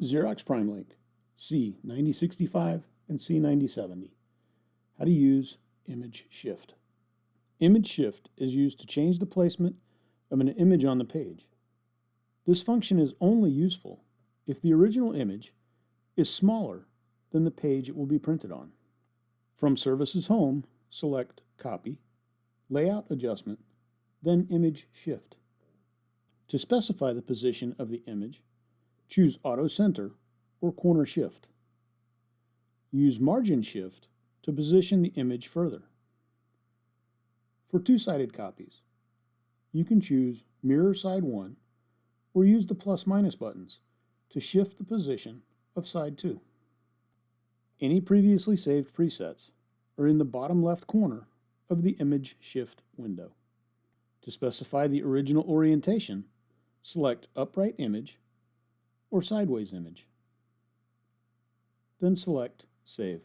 Xerox PrimeLink, C9065 and C9070. How to use Image Shift. Image Shift is used to change the placement of an image on the page. This function is only useful if the original image is smaller than the page it will be printed on. From Services Home, select Copy, Layout Adjustment, then Image Shift. To specify the position of the image, choose Auto Center or Corner Shift. Use Margin Shift to position the image further. For two-sided copies, you can choose Mirror Side 1 or use the plus-minus buttons to shift the position of Side 2. Any previously saved presets are in the bottom left corner of the Image Shift window. To specify the original orientation, select Upright Image or Sideways Image. Then select Save.